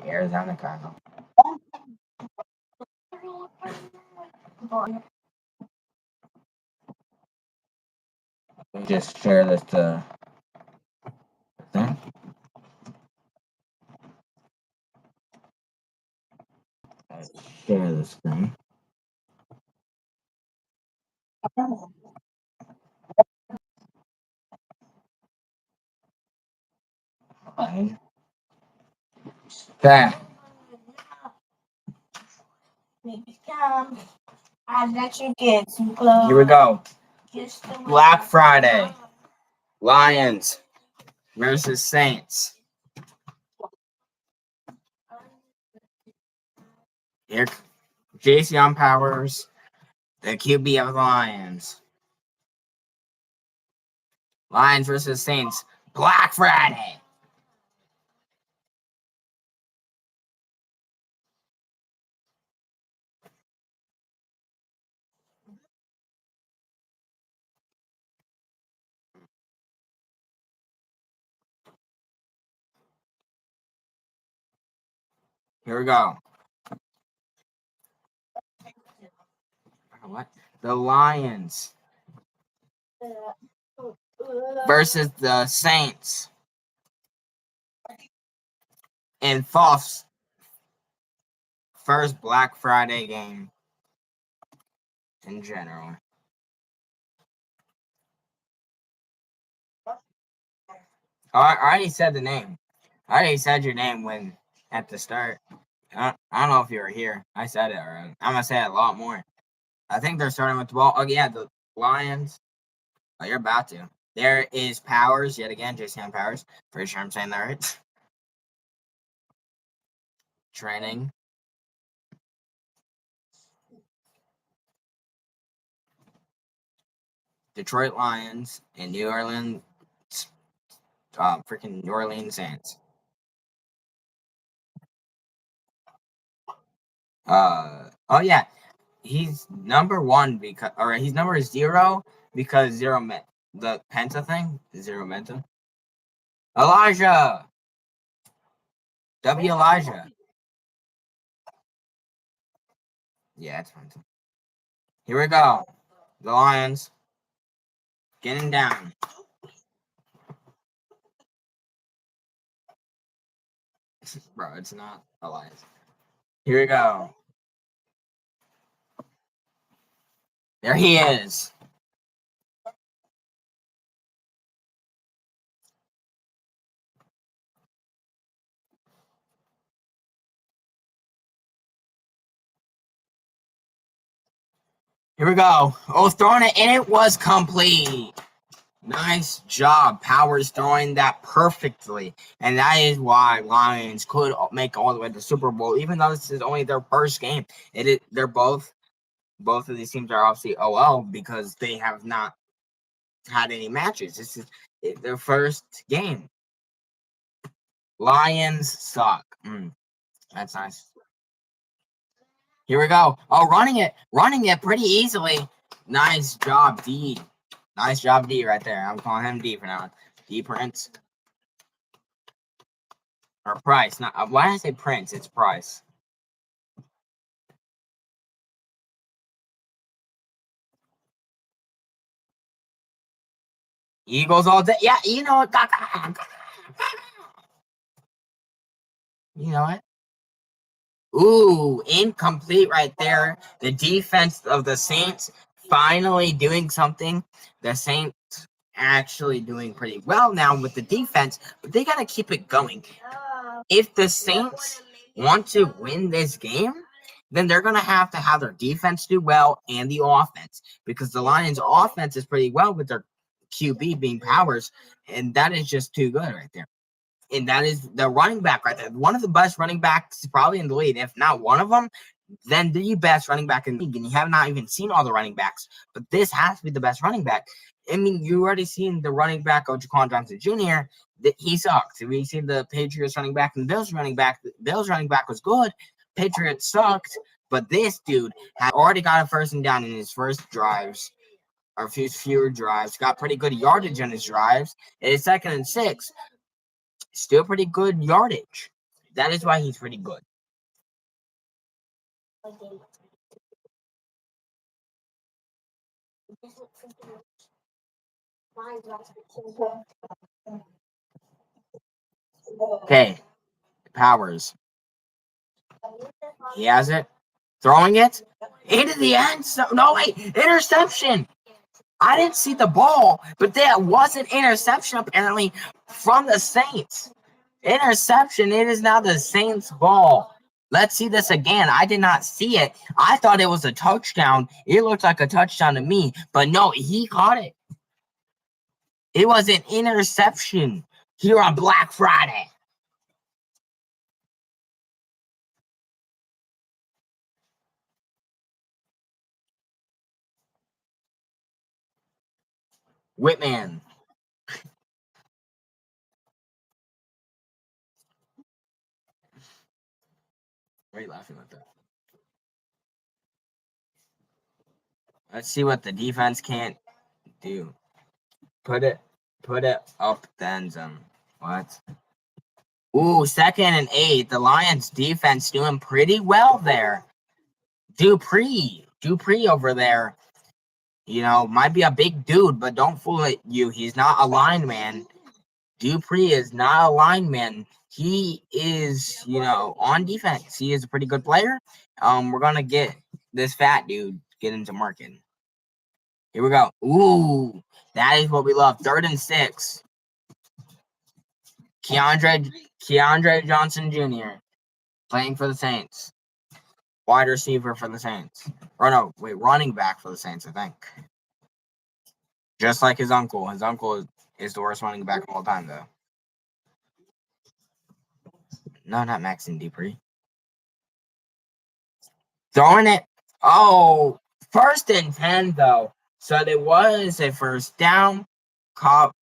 Arizona Cardinals. Let me just share this thing. Share this thing. Okay. I let you get some clothes. Here we go. Black Friday. Lions versus Saints. Here, Jason Powers, the QB of the Lions. Lions versus Saints. Black Friday. Here we go. What? The Lions versus the Saints in False first Black Friday game in general. Oh, I already said the name. I already said your name when at the start. I don't know if you were here. I said it already. I'm gonna say it a lot more. I think they're starting with the ball. Oh yeah, the Lions. Oh, you're about to. There is Powers yet again. Jason Powers. Pretty sure I'm saying that right. Training. Detroit Lions and New Orleans. Freaking New Orleans Saints. Oh yeah, he's number one because, or he's number 0 because zero met the Penta thing. Zero Menta. Elijah. W. Elijah. Yeah, it's Penta. Here we go. The Lions getting down. Bro, it's not the Lions. Here we go. There he is. Here we go. Oh, throwing it, and it was complete. Nice job. Powers throwing that perfectly. And that is why Lions could make all the way to the Super Bowl, even though this is only their first game. They're both of these teams are obviously OL because they have not had any matches. This is their first game. Lions suck. That's nice. Here we go. Oh, running it pretty easily. Nice job, D. Nice job, D, right there. I'm calling him D for now. D Prince. Or Price. Not, why did I say Prince? It's Price. Eagles all day. Yeah, you know what? You know what? Ooh, incomplete right there. The defense of the Saints finally doing something. The Saints actually doing pretty well now with the defense, but they got to keep it going. If the Saints want to win this game, then they're going to have their defense do well and the offense, because the Lions' offense is pretty well with their QB being Powers, and that is just too good right there. And that is the running back right there. One of the best running backs probably in the league, if not one of them, then the best running back in the league. And you have not even seen all the running backs, but this has to be the best running back. I mean, you already seen the running back of Jaquan Johnson Jr. That he sucked. We seen the Patriots running back and the Bills running back. The Bills running back was good. Patriots sucked, but this dude had already got a first and down in his first drives, or fewer drives. Got pretty good yardage on his drives. It is 2nd and 6. Still pretty good yardage. That is why he's pretty good. Okay, Powers. He has it. Throwing it into the end. No, wait, interception. I didn't see the ball, but that was an interception apparently from the Saints. Interception. It is now the Saints' ball. Let's see this again. I did not see it. I thought it was a touchdown. It looked like a touchdown to me, but no, he caught it. It was an interception here on Black Friday. Whitman. Why are you laughing like that? Let's see what the defense can't do. Put it up the end zone. What? Ooh, 2nd and 8. The Lions defense doing pretty well there. Dupree over there. You know, might be a big dude, but don't fool it. He's not a lineman. Dupree is not a lineman. He is, on defense. He is a pretty good player. We're gonna get this fat dude get into market. Here we go. Ooh, that is what we love. 3rd and 6. Keandre Johnson Jr. playing for the Saints. Wide receiver for the Saints. Or no, wait, running back for the Saints, I think. Just like his uncle. His uncle is the worst running back of all time, though. No, not Maxon Dupree. Throwing it. Oh, 1st and 10, though. So there was a first down caught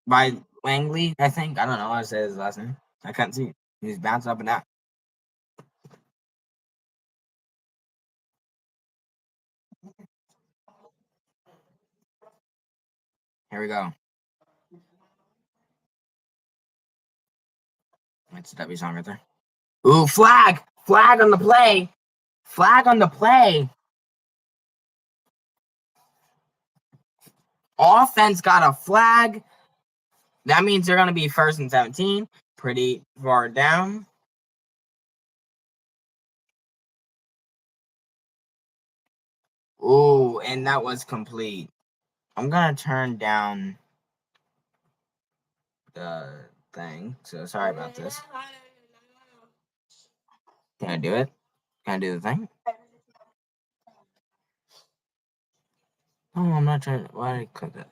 by Langley, I think. I don't know how to say his last name. I couldn't see. He's bouncing up and down. Here we go. That's a W song right there. Ooh, flag! Flag on the play! Flag on the play! Offense got a flag. That means they're going to be 1st and 17. Pretty far down. Ooh, and that was complete. I'm going to turn down the thing. So sorry about this. Can I do it? Can I do the thing? Oh, I'm not trying. Why did I click it?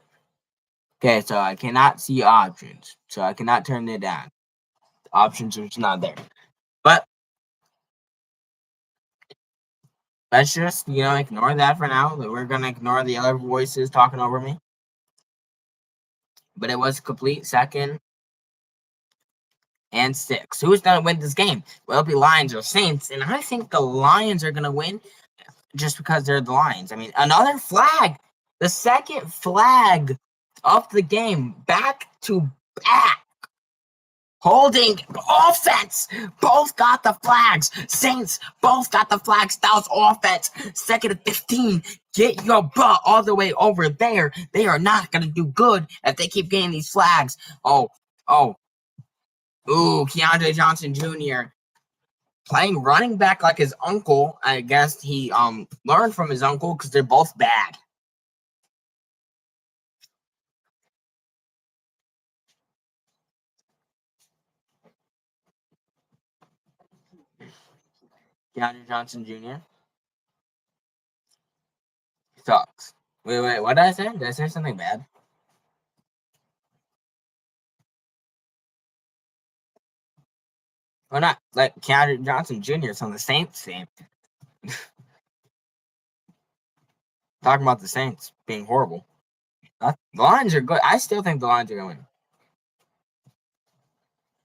Okay, so I cannot see options. So I cannot turn it down. The options are just not there. But let's just, ignore that for now. We're going to ignore the other voices talking over me. But it was complete 2nd and 6. Who's going to win this game? Well, it'll be Lions or Saints. And I think the Lions are going to win just because they're the Lions. I mean, another flag. The 2nd flag of the game. Back to back. Holding offense. Both got the flags. Saints both got the flags. That was offense. 2nd and 15. Get your butt all the way over there. They are not going to do good if they keep getting these flags. Oh. Ooh, Keandre Johnson Jr. playing running back like his uncle. I guess he learned from his uncle because they're both bad. Keandre Johnson Jr. sucks. Wait, what did I say? Did I say something bad? Why not? Like Keandre Johnson Jr. is on the Saints team. Talking about the Saints being horrible. The Lions are good. I still think the Lions are going.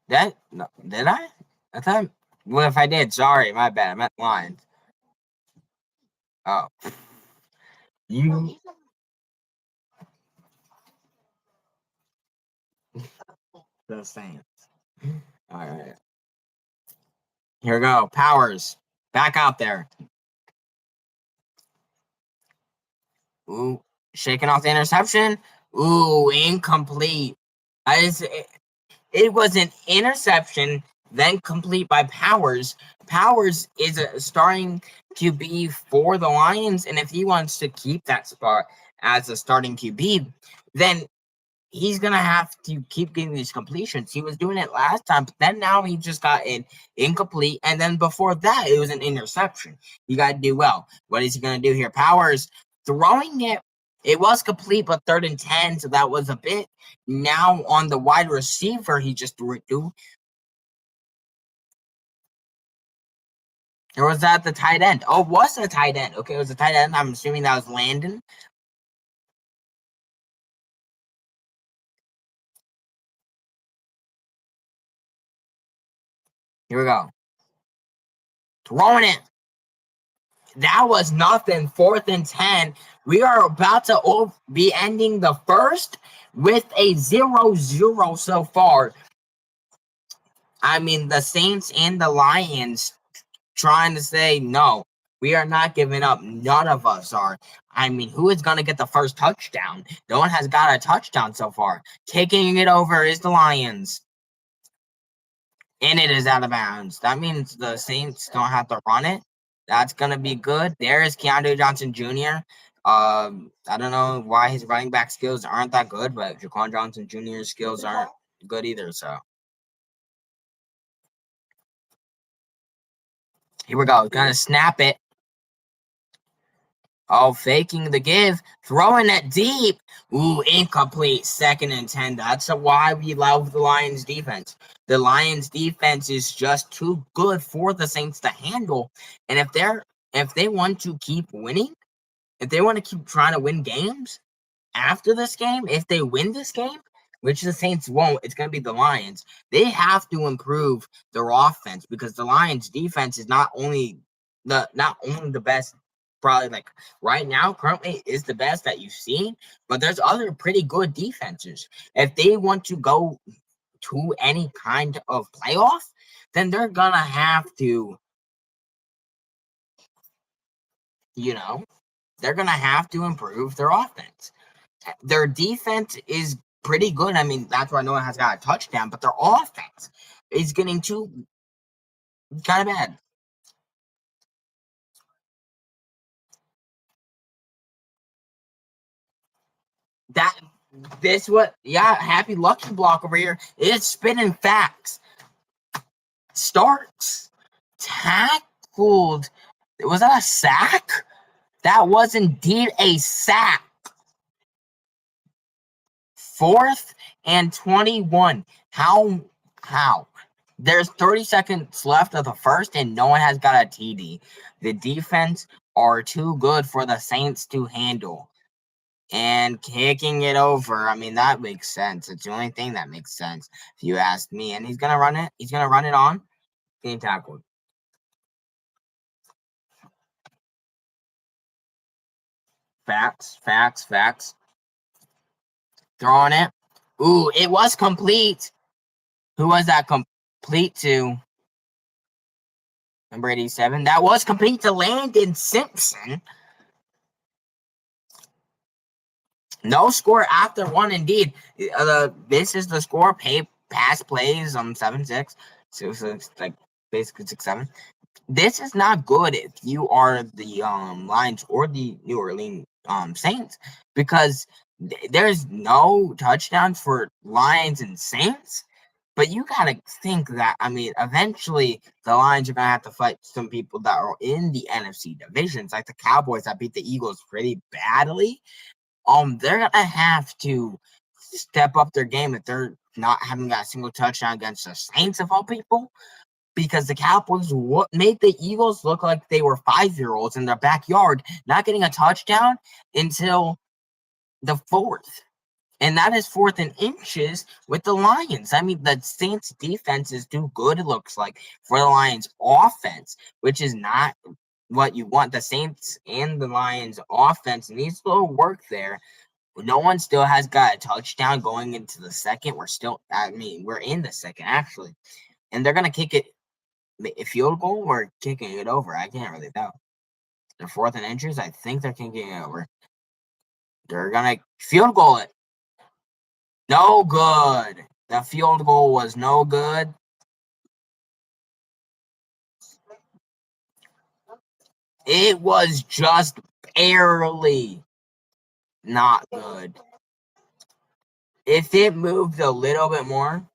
Did I? I thought. Well, if I did, sorry, my bad. I meant Lions. Oh, you. The Saints. All right. Here we go. Powers. Back out there. Ooh. Shaking off the interception. Ooh, incomplete. It was an interception, then complete by Powers. Powers is a starting QB for the Lions, and if he wants to keep that spot as a starting QB, then he's gonna have to keep getting these completions. He was doing it last time, but then now he just got an incomplete, and then before that it was an interception. You gotta do well. What is he gonna do here? Powers throwing it. It was complete, but 3rd and 10, so that was a bit. Now on the wide receiver, he just threw it to. Or was that the tight end? Oh, it was a tight end. Okay, it was a tight end. I'm assuming that was Landon. Here we go. Throwing it. That was nothing. 4th and 10. We are about to be ending the first with a 0-0 so far. I mean, the Saints and the Lions trying to say, no, we are not giving up. None of us are. I mean, who is going to get the first touchdown? No one has got a touchdown so far. Taking it over is the Lions. And it is out of bounds. That means the Saints don't have to run it. That's going to be good. There is Keandre Johnson Jr. I don't know why his running back skills aren't that good, but Jaquan Johnson Jr.'s skills aren't good either. So here we go. Gonna snap it. Oh, faking the give, throwing it deep. Ooh, incomplete. 2nd and 10. That's why we love the Lions defense. The Lions defense is just too good for the Saints to handle. And if they want to keep winning, if they want to keep trying to win games after this game, if they win this game, which the Saints won't, it's going to be the Lions. They have to improve their offense because the Lions defense is not only the best, probably like right now currently is the best that you've seen, but there's other pretty good defenses. If they want to go to any kind of playoff, then they're gonna have to, they're gonna have to improve their offense. Their defense is pretty good. I mean, that's why no one has got a touchdown, but their offense is getting too kind of bad. Happy Lucky Block over here is spinning facts. Starks tackled. Was that a sack? That was indeed a sack. 4th and 21. How? There's 30 seconds left of the first, and no one has got a TD. The defense are too good for the Saints to handle. And kicking it over, I mean, that makes sense. It's the only thing that makes sense, if you ask me. And he's going to run it. He's going to run it on. Getting tackled. Facts. Throwing it. Ooh, it was complete. Who was that complete to? Number 87. That was complete to Landon Simpson. No score after one, indeed. This is the score. Pass plays 7-6. So like basically 6-7. This is not good if you are the Lions or the New Orleans Saints, because there's no touchdowns for Lions and Saints. But you gotta think that, I mean, eventually the Lions are gonna have to fight some people that are in the NFC divisions, like the Cowboys that beat the Eagles pretty badly. They're gonna have to step up their game if they're not having got a single touchdown against the Saints of all people, because the Cowboys made the Eagles look like they were 5-year-olds in their backyard, not getting a touchdown until the 4th. And that is 4th and inches with the Lions. I mean, the Saints defense is too good, it looks like, for the Lions offense, which is not what you want. The Saints and the Lions offense needs a little work there. No one still has got a touchdown going into the second. We're in the second, actually. And they're going to kick it. a field goal or kicking it over. I can't really tell. They're 4th and inches. I think they're kicking it over. They're gonna field goal it. No good. The field goal was no good. It was just barely not good. If it moved a little bit more,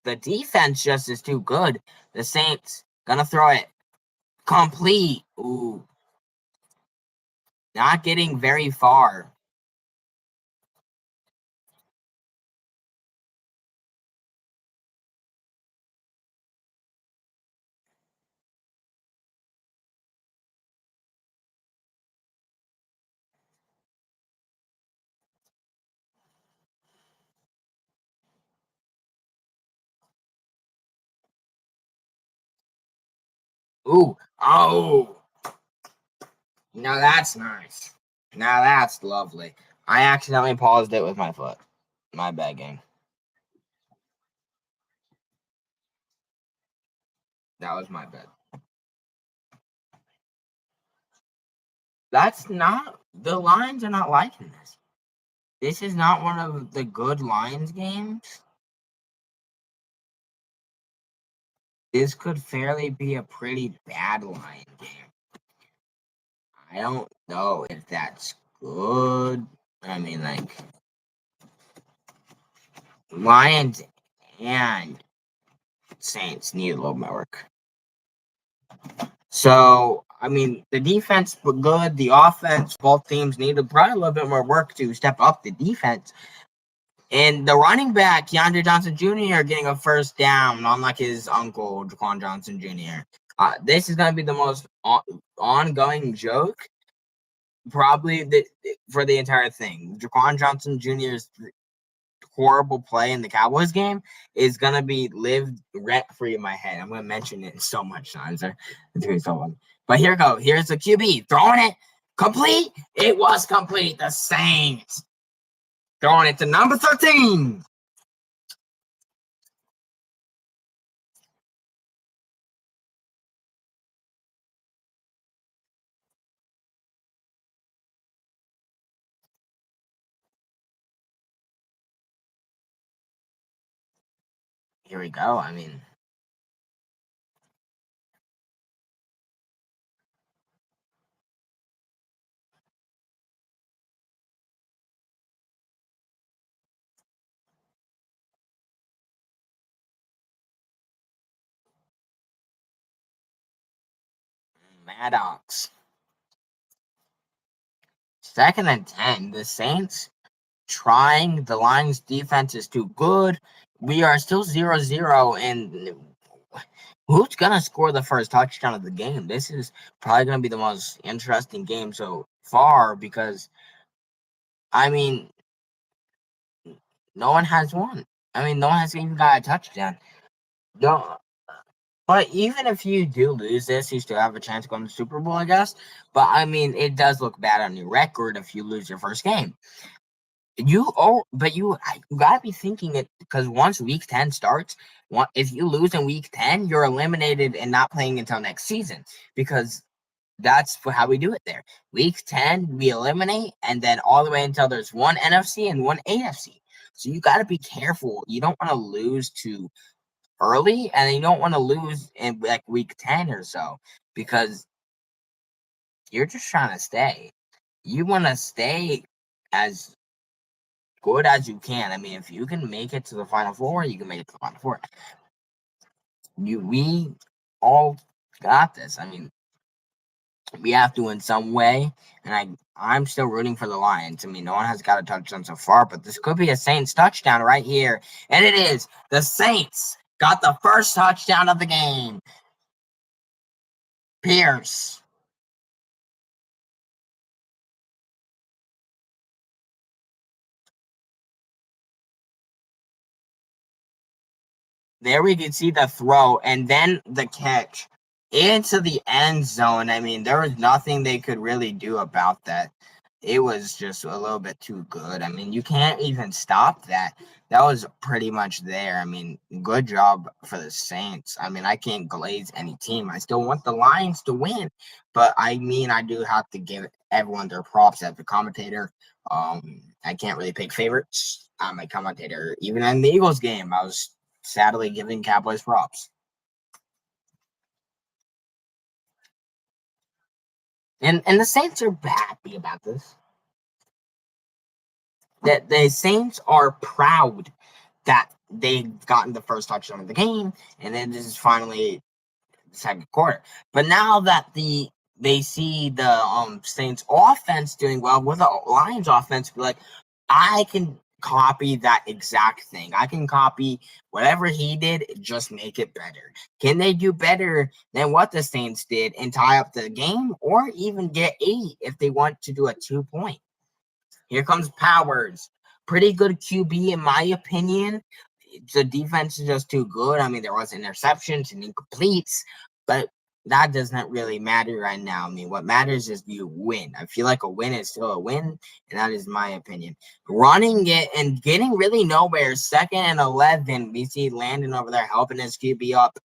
the defense just is too good. The Saints gonna throw it complete. Ooh, not getting very far. Ooh, oh, now that's nice. Now that's lovely. I accidentally paused it with my foot. My bad, gang. That was my bad. That's not, the Lions are not liking this. This is not one of the good Lions games. This could fairly be a pretty bad Lion game. I don't know if that's good. I mean, like, Lions and Saints need a little more work. So, I mean, the defense was good. The offense, both teams needed probably a little bit more work to step up the defense. And the running back, Keandre Johnson Jr., getting a first down, unlike his uncle, Jaquan Johnson Jr. This is going to be the most ongoing joke, probably for the entire thing. Jaquan Johnson Jr.'s horrible play in the Cowboys game is going to be lived rent-free in my head. I'm going to mention it so much times. It's going to be so fun. But here we go. Here's the QB. Throwing it. Complete. It was complete. The Saints. Throwing it to number 13. Here we go. I mean, Maddox. 2nd and 10. The Saints trying. The Lions defense is too good. We are still 0-0, and who's gonna score the first touchdown of the game? This is probably gonna be the most interesting game so far because, I mean, no one has won. I mean, no one has even got a touchdown. No, but even if you do lose this, you still have a chance to go to the Super Bowl, I guess. But I mean, it does look bad on your record if you lose your first game. But you gotta be thinking it, because once week 10 starts, if you lose in week 10, you're eliminated and not playing until next season, because that's how we do it there. Week 10, we eliminate, and then all the way until there's one NFC and one AFC. So you got to be careful. You don't want to lose too early, and you don't want to lose in like week 10 or so, because you're just trying to stay. You want to stay as good as you can. I mean, if you can make it to the Final Four, you can make it to the Final Four. We all got this. I mean, we have to in some way, and I'm still rooting for the Lions. I mean, no one has got a touchdown so far, but this could be a Saints touchdown right here, and it is. The Saints got the first touchdown of the game. Pierce. There we can see the throw and then the catch into the end zone. I mean, there was nothing they could really do about that. it was just a little bit too good. I mean, you can't even stop that. That was pretty much there. I mean, good job for the Saints. I mean, I can't glaze any team. I still want the Lions to win, but I mean, I do have to give everyone their props as a commentator. I can't really pick favorites. I'm a commentator. Even in the Eagles game, I was sadly giving Cowboys props. And the Saints are happy about this. That the Saints are proud that they've gotten the first touchdown of the game, and then this is finally the second quarter. But now that they see the Saints offense doing well with the Lions offense, be like, I can copy that exact thing. I can copy whatever he did, just make it better. Can they do better than what the Saints did and tie up the game, or even get 8 if they want to do a 2-point? Here comes Powers. Pretty good QB, in my opinion. The defense is just too good. I mean, there was interceptions and incompletes, but that doesn't really matter right now. I mean, what matters is you win. I feel like a win is still a win, and that is my opinion. Running it and getting really nowhere. 2nd and 11. We see Landon over there helping his QB up.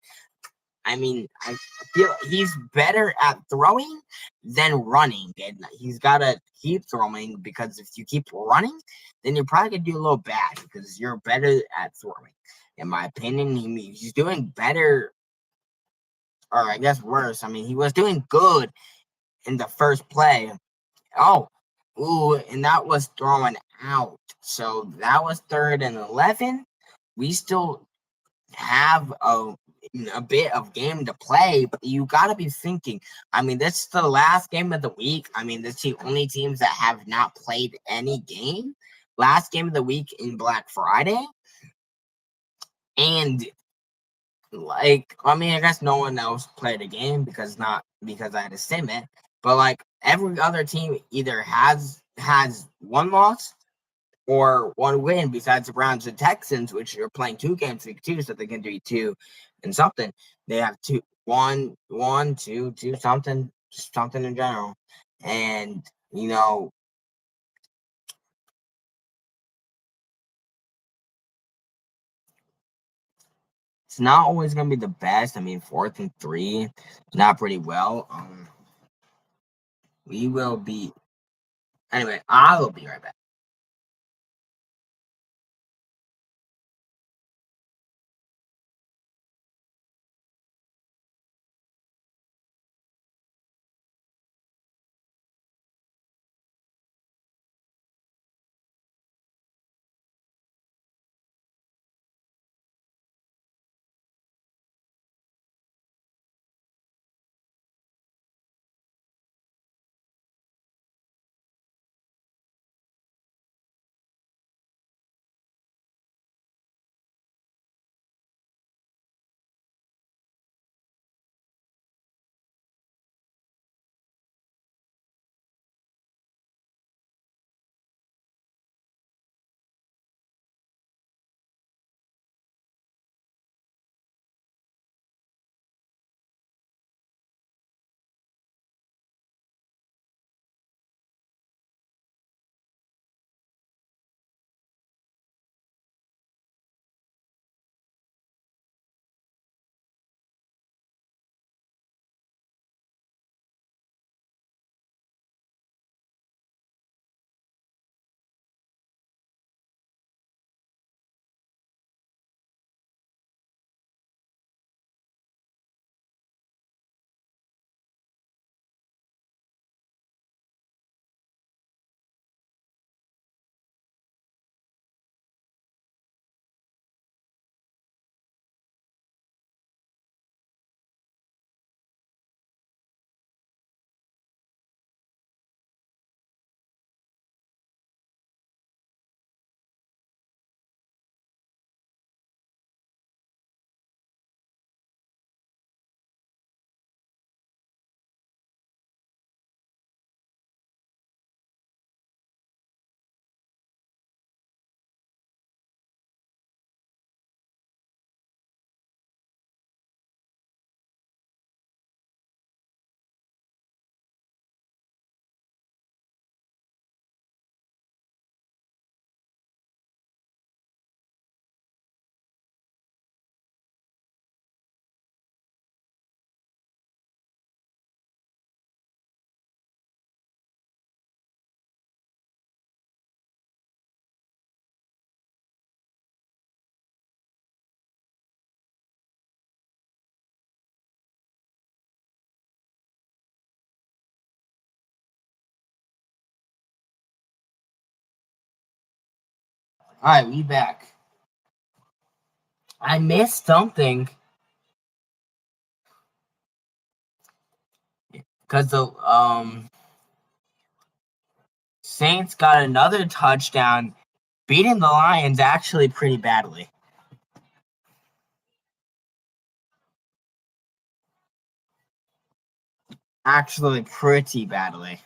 I mean, I feel he's better at throwing than running, and he's got to keep throwing, because if you keep running, then you're probably going to do a little bad because you're better at throwing. In my opinion, he's doing better, or I guess worse. I mean, he was doing good in the first play. Oh, ooh, and that was thrown out. So that was 3rd and 11. We still have a bit of game to play, but you got to be thinking. I mean, this is the last game of the week. I mean, this is the only teams that have not played any game. Last game of the week in Black Friday. And like, I mean, I guess no one else played a game because I had to sim it. But like every other team either has one loss or one win, besides the Browns and Texans, which are playing 2 games week 2, so they can do 2 and something. They have 2, something, just something in general. And it's not always gonna be the best. I mean, 4th and 3, not pretty well. We will be anyway. I will be right back. Alright, we back. I missed something. Because the Saints got another touchdown, beating the Lions actually pretty badly. Actually pretty badly.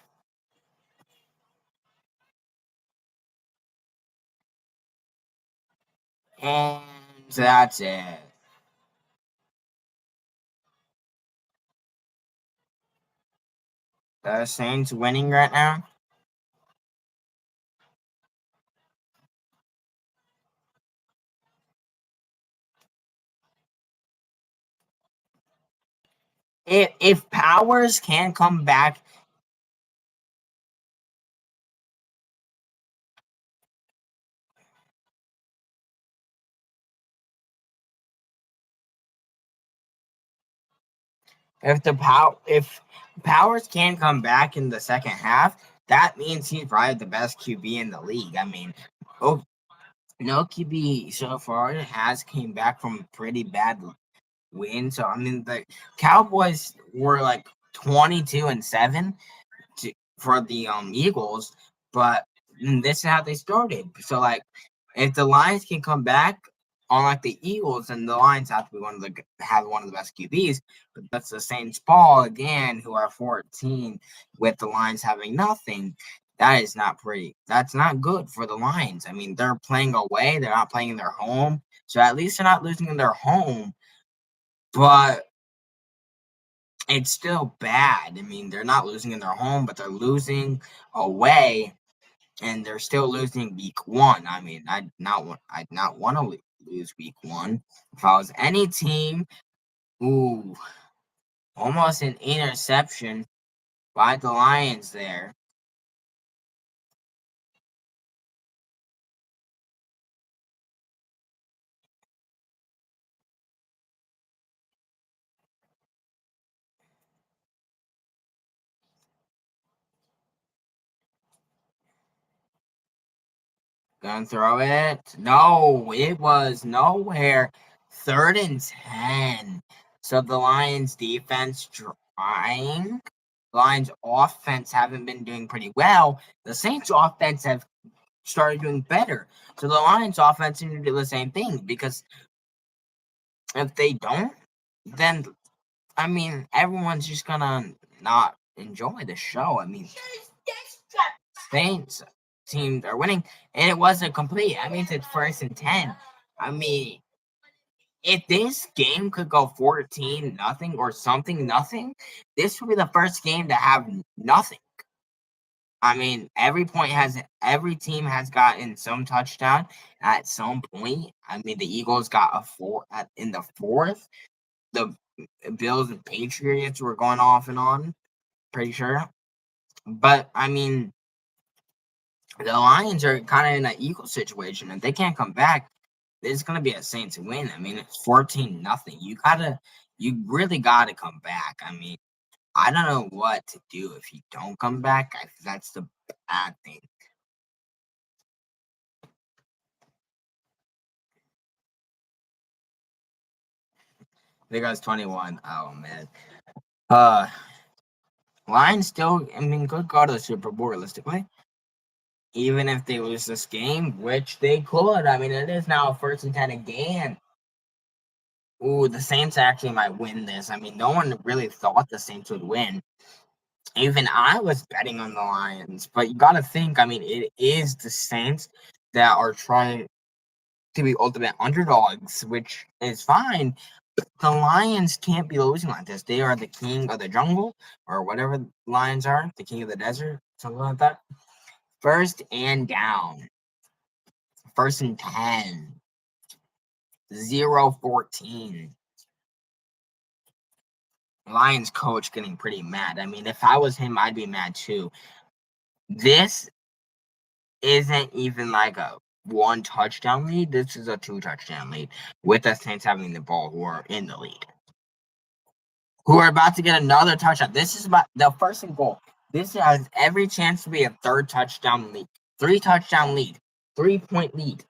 And that's it. The Saints winning right now. If Powers can come back, if Powers can come back in the second half, that means he's probably the best QB in the league. I mean, oh, no QB so far has came back from pretty bad win. So I mean, the Cowboys were like 22-7 for the Eagles, but this is how they started. So like, if the Lions can come back, unlike the Eagles, and the Lions have to be one of the best QBs, but that's the Saints ball again, who are 14, with the Lions having nothing. That is not pretty. That's not good for the Lions. I mean, they're playing away. They're not playing in their home. So at least they're not losing in their home. But it's still bad. I mean, they're not losing in their home, but they're losing away, and they're still losing week 1. I mean, I'd not want to lose week 1 if I was any team. Ooh, almost an interception by the Lions there. Gonna throw it. No, it was nowhere. 3rd and 10. So the Lions defense trying. The Lions offense haven't been doing pretty well. The Saints offense have started doing better. So the Lions offense need to do the same thing, because if they don't, then I mean everyone's just gonna not enjoy the show. I mean, Saints teams are winning, and it wasn't complete. I mean, it's 1st and 10. I mean, if this game could go 14-0 or something nothing, this would be the first game to have nothing. I mean, every team has gotten some touchdown at some point. I mean, the Eagles got a 4 in the 4th. The Bills and Patriots were going off and on, pretty sure. But I mean, the Lions are kind of in an equal situation. If they can't come back, it's gonna be a Saints win. I mean, it's 14-0. You really gotta come back. I mean, I don't know what to do if you don't come back. That's the bad thing. They got 21. Oh man. Lions still, I mean, could go to the Super Bowl realistically. Even if they lose this game, which they could. I mean, it is now a 1st and 10 again. Ooh, the Saints actually might win this. I mean, no one really thought the Saints would win. Even I was betting on the Lions, but you got to think, I mean, it is the Saints that are trying to be ultimate underdogs, which is fine. But the Lions can't be losing like this. They are the king of the jungle, or whatever lions are, the king of the desert, something like that. 1st and down. 1st and 10. 0-14. Lions coach getting pretty mad. I mean, if I was him, I'd be mad too. This isn't even like a 1 touchdown lead. This is a 2 touchdown lead, with the Saints having the ball, who are in the lead, who are about to get another touchdown. This is about the 1st and goal. This has every chance to be a 3rd touchdown lead, 3 touchdown lead, 3-point lead.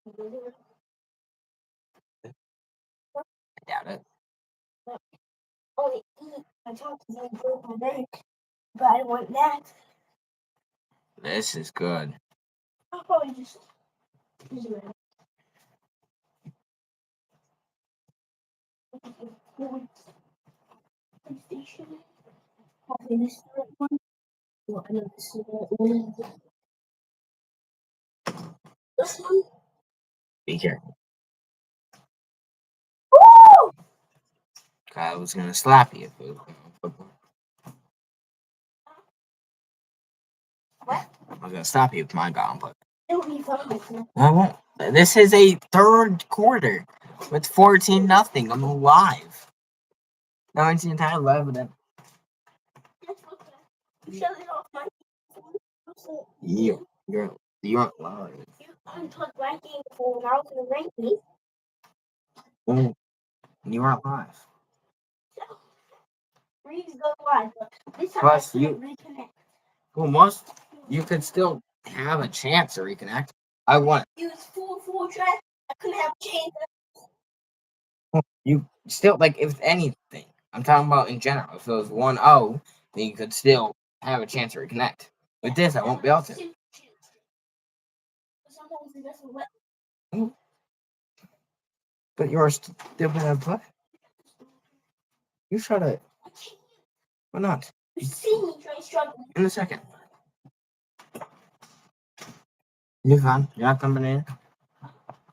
I doubt it. Only eat. I talked to them for my neck, but I want that. This is good. I'll probably just use it. PlayStation. Okay, this is the right one. Well, I know this is the right one. This one. Be careful. Woo! I was gonna slap you. What? I was gonna stop you with my gauntlet. It'll be fine. I won't. This is a third quarter with 14-0. I'm alive. No, it's the entire 11. You shut it off my You aren't live. You unplugged my game before when I was in the ranking. Oh, you aren't live. Reeves go live, but this time Plus, I can't reconnect. Well, you could still have a chance to reconnect. I want Use full track. I couldn't have changed it. you still like if anything. I'm talking about in general. If it was 1-0, then you could still have a chance to reconnect. With this, I won't be able to. Sometimes it doesn't let. But you're still gonna play. You shut it. Why not? You see me try struggling. In a second. You fine? You're not coming in?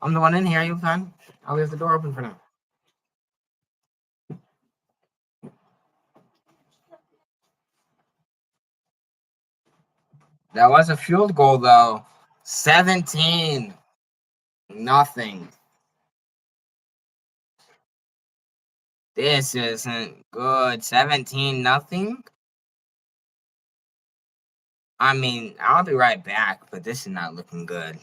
I'm the one in here. You fine? I'll leave the door open for now. That was a field goal, though. 17-0. This isn't good. 17-0. I mean, I'll be right back, but this is not looking good.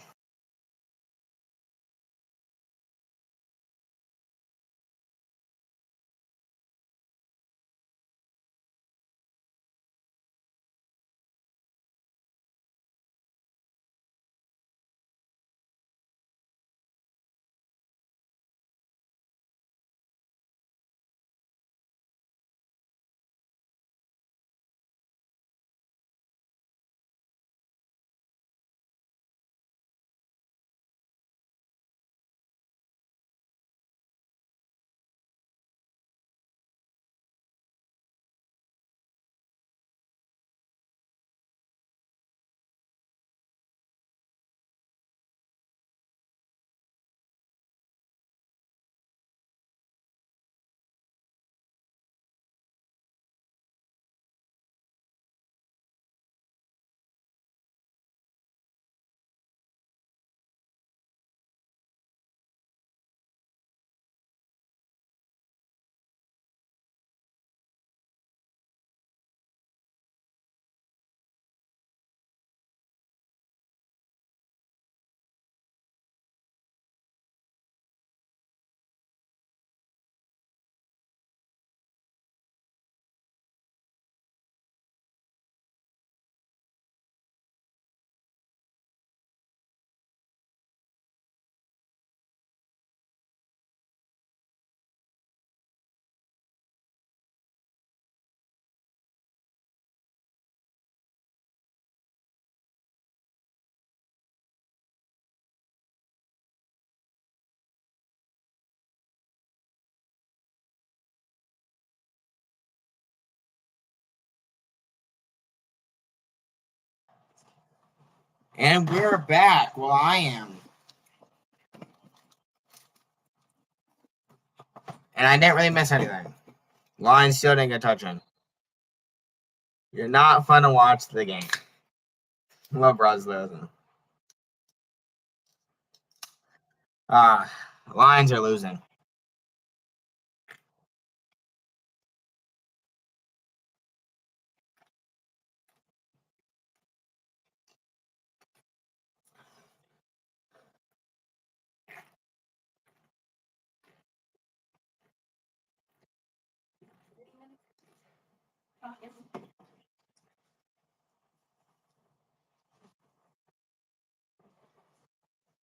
And we're back. Well, I am. And I didn't really miss anything. Lions still didn't get a touch on. You're not fun to watch the game. LeBron's losing. Lions are losing.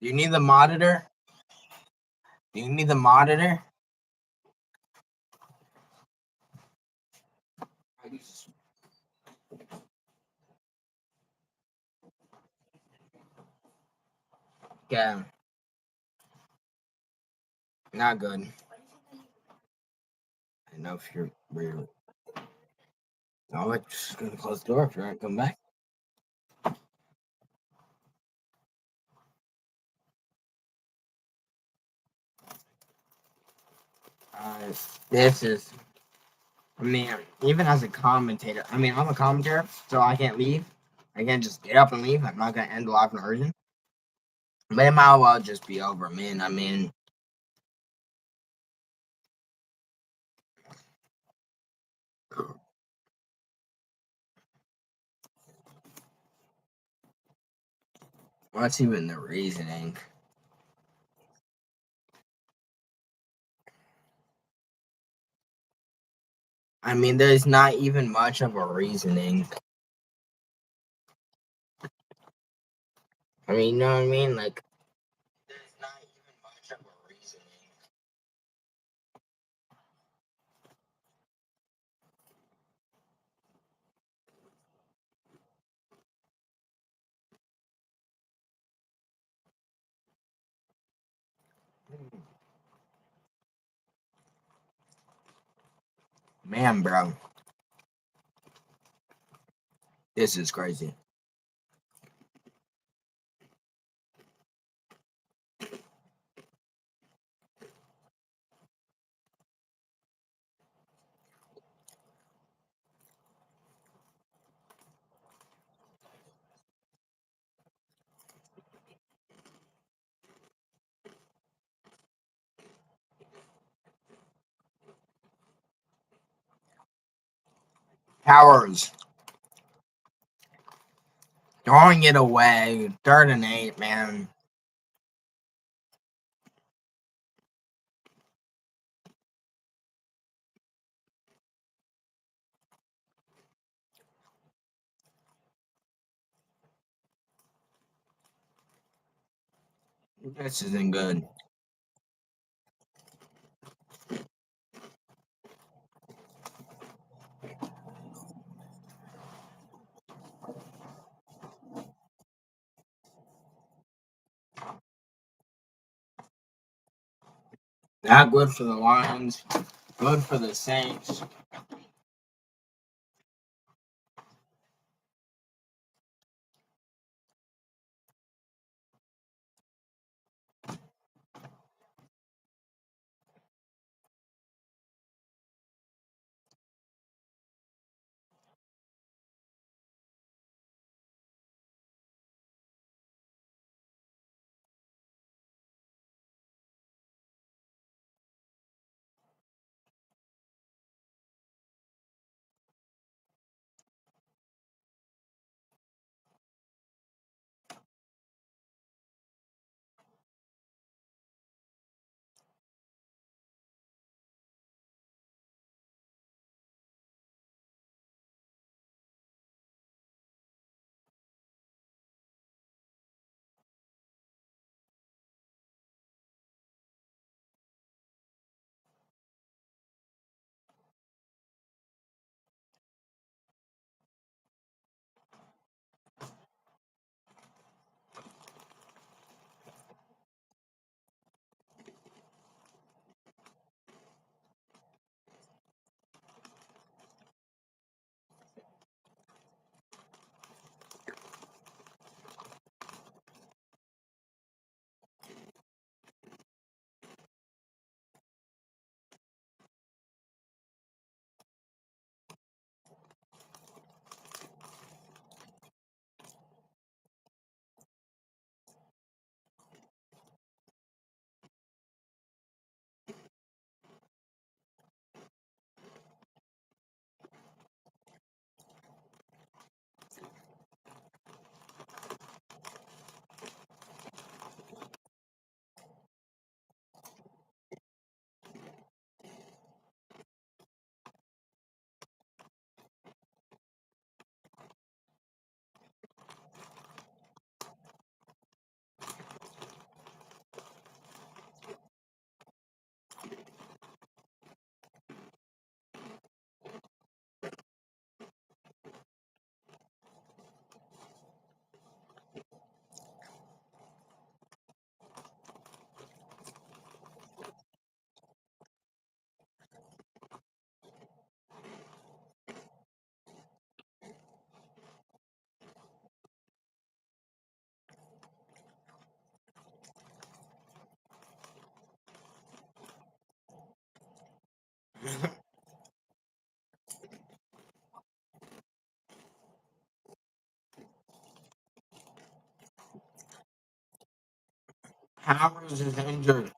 You need the monitor? Do you need the monitor? Yeah, not good. I know if you're weird. I'm like just gonna close the door if you're gonna come back. This is, I mean, even as a commentator, I mean, I'm a commentator, so I can't leave. I can't just get up and leave. I'm not gonna end the live version. But it might well just be over, man. I mean, what's even the reasoning? I mean, there's not even much of a reasoning. I mean, you know what I mean? Like, there's not even much of a reasoning. Man, bro, this is crazy. Powers throwing it away, 3rd and 8, man. This isn't good. Not good for the Lions. Good for the Saints. Powers is injured.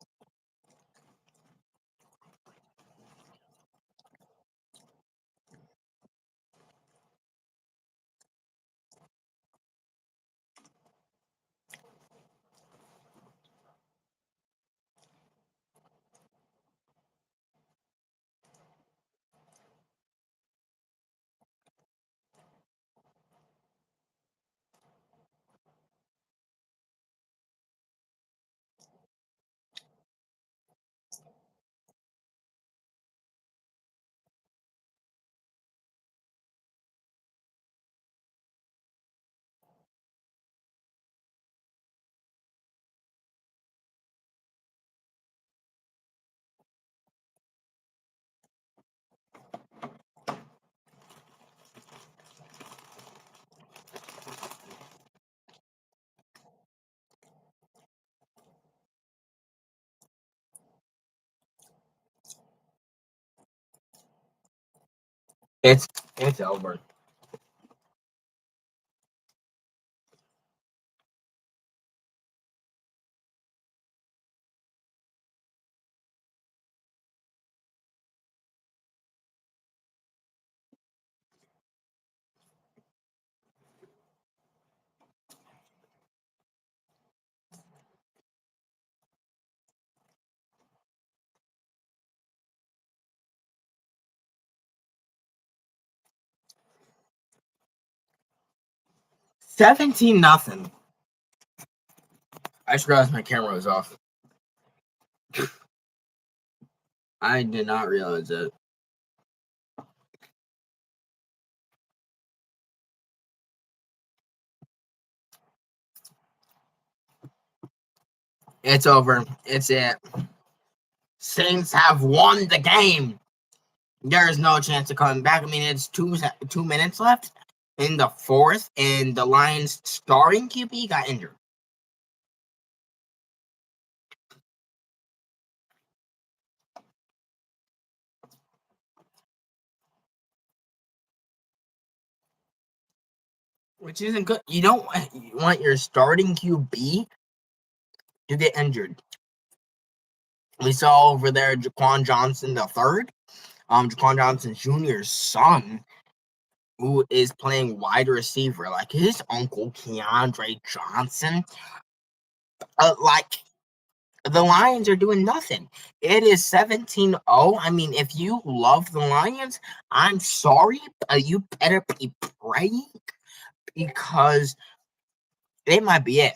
It's over. $17-0. I just realized my camera was off. I did not realize it. It's over. It's it. Saints have won the game. There's no chance of coming back. I mean, it's 2 minutes left in the fourth, and the Lions' starting QB got injured. Which isn't good. You don't want your starting QB to get injured. We saw over there Jaquan Johnson the third, Jaquan Johnson Jr.'s son, who is playing wide receiver, like his uncle Keandre Johnson. Like the Lions are doing nothing. It is 17-0. I mean, if you love the Lions, I'm sorry, you better be praying because it might be it.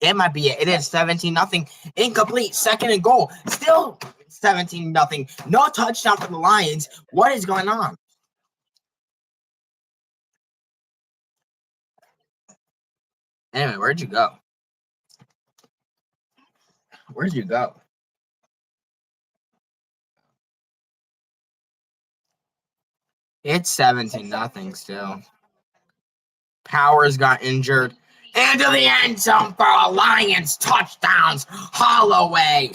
It might be it. It is 17-0. Incomplete. Second and goal. Still 17-0. No touchdown for the Lions. What is going on? Anyway, where'd you go? Where'd you go? It's 17-0 still. Powers got injured. Into the end zone for a Lions touchdowns. Holloway.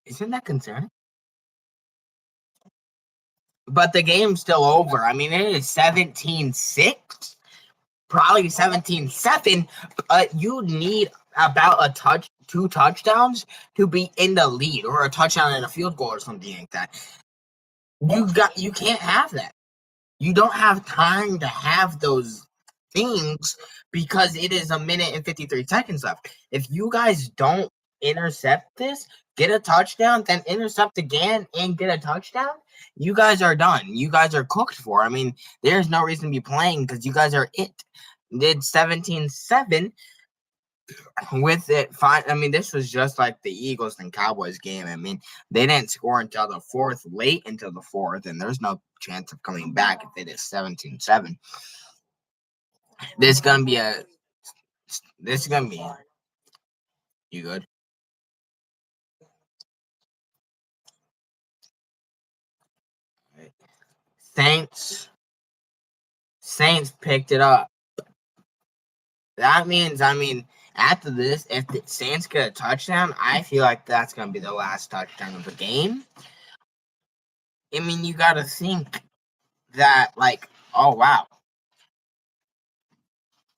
Isn't that concerning? But the game's still over. I mean, it is 17-6, probably 17-7. But you need about two touchdowns to be in the lead, or a touchdown and a field goal or something like that. You can't have that. You don't have time to have those things because it is 1 minute and 53 seconds left. If you guys don't intercept this, get a touchdown, then intercept again and get a touchdown, you guys are done. You guys are cooked for. I mean, there's no reason to be playing because you guys are it. Did 17-7 with it. Fine. I mean, this was just like the Eagles and Cowboys game. I mean, they didn't score until the fourth, late into the fourth, and there's no chance of coming back if it is 17-7. This is gonna be a. This is gonna be. You good? Saints. Saints picked it up. That means, I mean, after this, if the Saints get a touchdown, I feel like that's going to be the last touchdown of the game. I mean, you got to think that, like, oh, wow.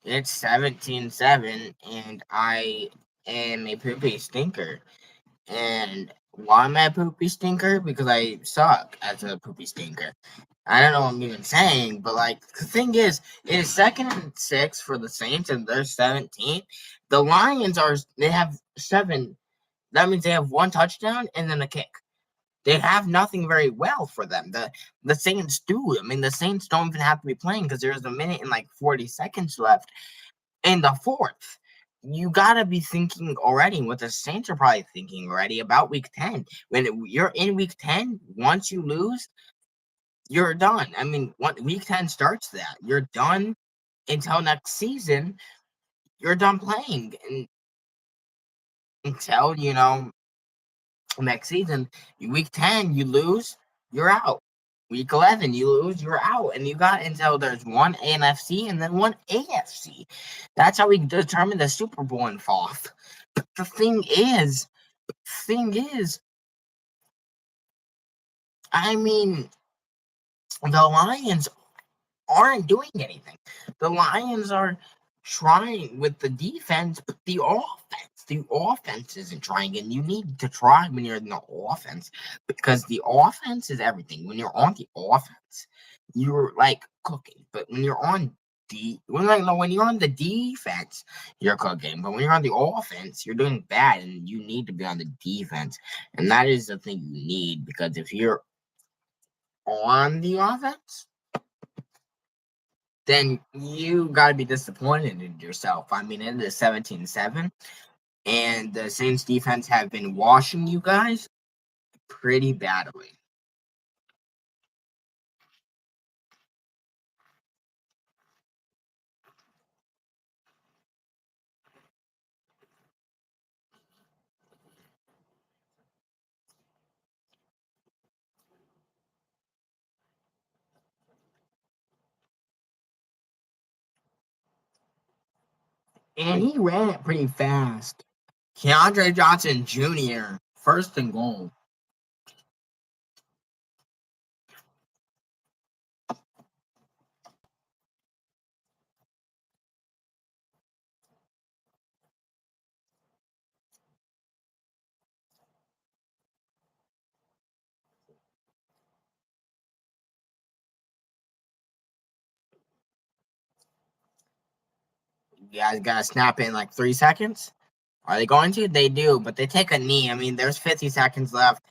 It's 17-7, and I am a poopy stinker. And why am I a poopy stinker? Because I suck as a poopy stinker. I don't know what I'm even saying, but like the thing is, it is 2nd and 6 for the Saints, and they're 17. The Lions they have 7. That means they have 1 touchdown and then a kick. They have nothing very well for them. The Saints do. I mean, the Saints don't even have to be playing because there's a minute and like 40 seconds left in the 4th. You gotta be thinking already what the Saints are probably thinking already about week 10. When you're in week 10, once you lose, you're done. I mean, week 10 starts that. You're done until next season. You're done playing. And until, next season, week 10, you lose, you're out. Week 11, you lose, you're out. And you got until there's 1 NFC and then 1 AFC. That's how we determine the Super Bowl in fourth. But the thing is, I mean, the Lions aren't doing anything. The Lions are trying with the defense, but the offense isn't trying, and you need to try when you're in the offense because the offense is everything. When you're on the offense, you're like cooking, but when you're on when you're on the defense, you're cooking. But when you're on the offense, you're doing bad, and you need to be on the defense, and that is the thing you need because if you're on the offense, then you got to be disappointed in yourself. I mean, it is 17-7, and the Saints defense have been washing you guys pretty badly. And he ran it pretty fast. Keandre Johnson Jr., 1st and goal. You guys got to snap in like 3 seconds? Are they going to? They do, but they take a knee. I mean, there's 50 seconds left.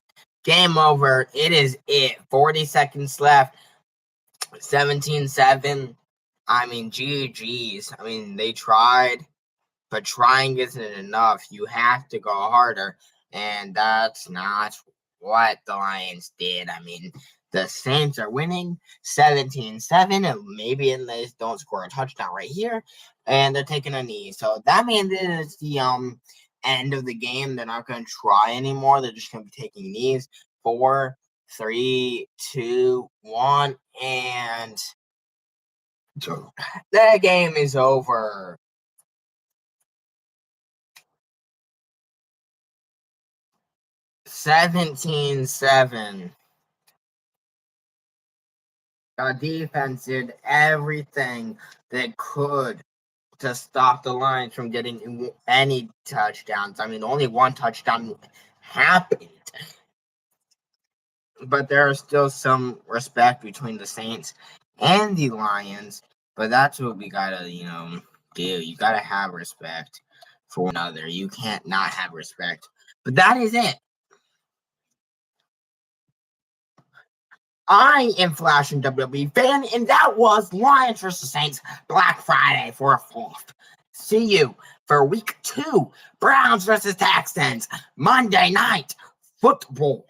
Game over. It is it. 40 seconds left. 17-7. I mean, GG's. I mean, they tried, but trying isn't enough. You have to go harder, and that's not what the Lions did. I mean, the Saints are winning 17-7, and maybe they don't score a touchdown right here, and they're taking a knee. So that means it is the end of the game. They're not going to try anymore. They're just going to be taking knees. 4, 3, 2, 1, and the game is over. 17-7. The defense did everything they could to stop the Lions from getting any touchdowns. I mean, only 1 touchdown happened. But there is still some respect between the Saints and the Lions. But that's what we gotta, do. You gotta have respect for one another. You can't not have respect. But that is it. I am Flash and WWE fan, and that was Lions vs. Saints Black Friday for a 4th. See you for week 2, Browns vs. Texans, Monday Night Football.